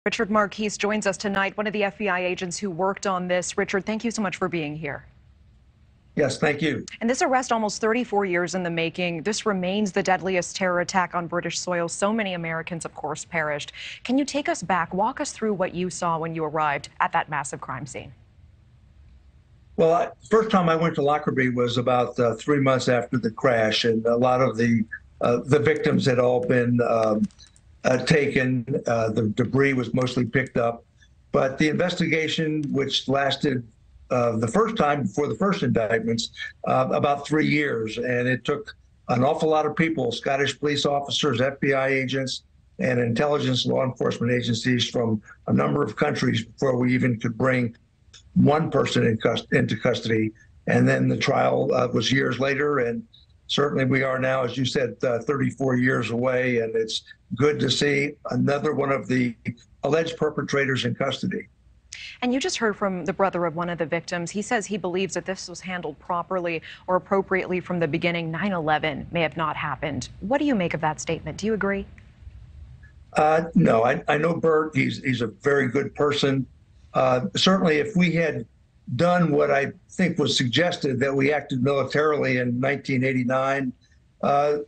Richard Marquise joins us tonight, one of the FBI agents who worked on this. Richard, thank you so much for being here. Yes, thank you. And this arrest, almost 34 years in the making, this remains the deadliest terror attack on British soil. So many Americans, of course, perished. Can you take us back, walk us through what you saw when you arrived at that massive crime scene? Well, first time I went to Lockerbie was about 3 months after the crash, and a lot of the victims had all been taken. The debris was mostly picked up, but the investigation, which lasted the first time before the first indictments, about 3 years, and it took an awful lot of people, Scottish police officers, FBI agents, and intelligence law enforcement agencies from a number of countries before we even could bring one person into custody. And then the trial was years later, and certainly we are now, as you said, 34 years away, and it's good to see another one of the alleged perpetrators in custody. And you just heard from the brother of one of the victims. He says he believes that this was handled properly or appropriately from the beginning. 9/11 may have not happened. What do you make of that statement? Do you agree? No, I know Bert. He's a very good person. Certainly, if we had done what I think was suggested, that we acted militarily in 1989,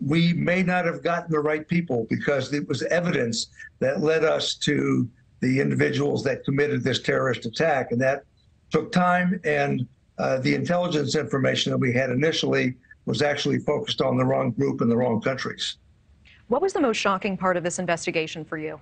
we may not have gotten the right people, because it was evidence that led us to the individuals that committed this terrorist attack. And that took time, and the intelligence information that we had initially was actually focused on the wrong group and the wrong countries. What was the most shocking part of this investigation for you?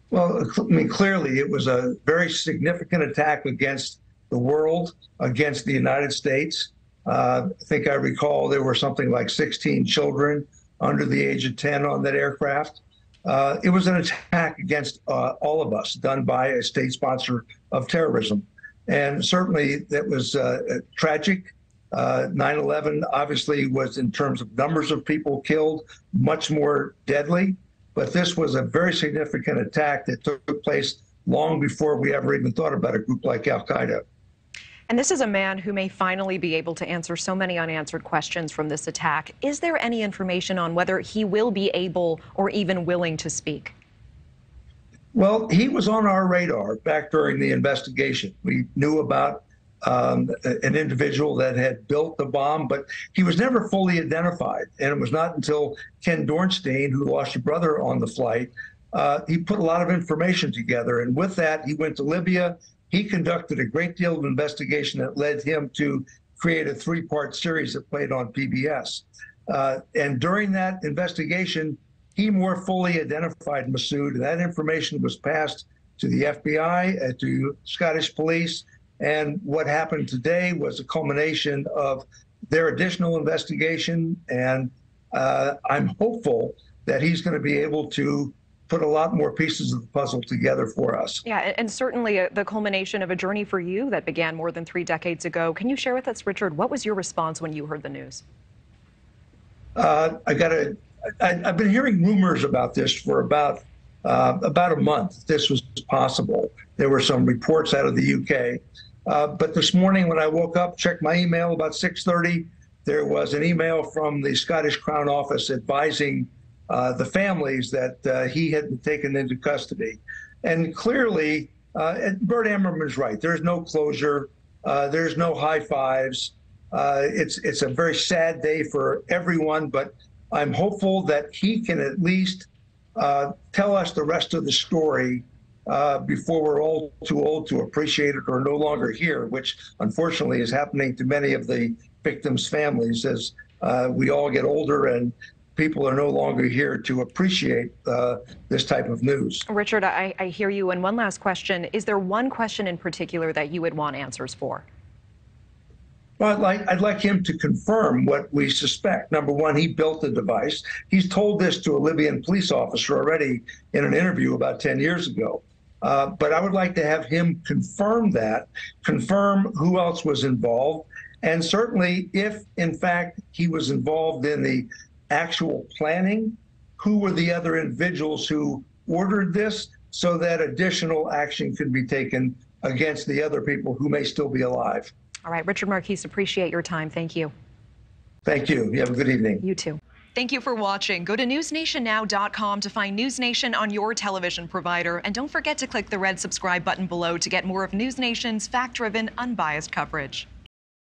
Well, I mean, clearly it was a very significant attack against the world, against the United States. I think I recall there were something like 16 children under the age of 10 on that aircraft. It was an attack against all of us, done by a state sponsor of terrorism. And certainly that was tragic. 9/11 obviously was, in terms of numbers of people killed, much more deadly. But this was a very significant attack that took place long before we ever even thought about a group like Al-Qaeda. And this is a man who may finally be able to answer so many unanswered questions from this attack. Is there any information on whether he will be able or even willing to speak? Well, he was on our radar back during the investigation. We knew about an individual that had built the bomb, but he was never fully identified. And it was not until Ken Dornstein, who lost a brother on the flight, he put a lot of information together. And with that, he went to Libya. He conducted a great deal of investigation that led him to create a 3-part series that played on PBS. And during that investigation, he more fully identified Masood, and that information was passed to the FBI, to Scottish police. And what happened today was a culmination of their additional investigation. And I'm hopeful that he's going to be able to put a lot more pieces of the puzzle together for us. Yeah, and certainly the culmination of a journey for you that began more than 3 decades ago. Can you share with us, Richard, what was your response when you heard the news? I've been hearing rumors about this for about a month. This was possible. There were some reports out of the UK. But this morning when I woke up, checked my email about 6:30, there was an email from the Scottish Crown Office advising the families that he had been taken into custody. And clearly, Bert Emmerman's right. There's no closure. There's no high fives. It's a very sad day for everyone, but I'm hopeful that he can at least tell us the rest of the story before we're all too old to appreciate it or no longer here, which unfortunately is happening to many of the victims' families as we all get older and people are no longer here to appreciate this type of news. Richard, I hear you. And one last question. Is there one question in particular that you would want answers for? Well, I'd like him to confirm what we suspect. Number one, he built the device. He's told this to a Libyan police officer already in an interview about 10 years ago. But I would like to have him confirm that, confirm who else was involved, and certainly if, in fact, he was involved in the actual planning, who were the other individuals who ordered this, so that additional action can be taken against the other people who may still be alive. All right, Richard Marquise, appreciate your time. Thank you. Thank you. You have a good evening. You too. Thank you for watching. Go to newsnationnow.com to find News Nation on your television provider. And don't forget to click the red subscribe button below to get more of News Nation's fact-driven, unbiased coverage.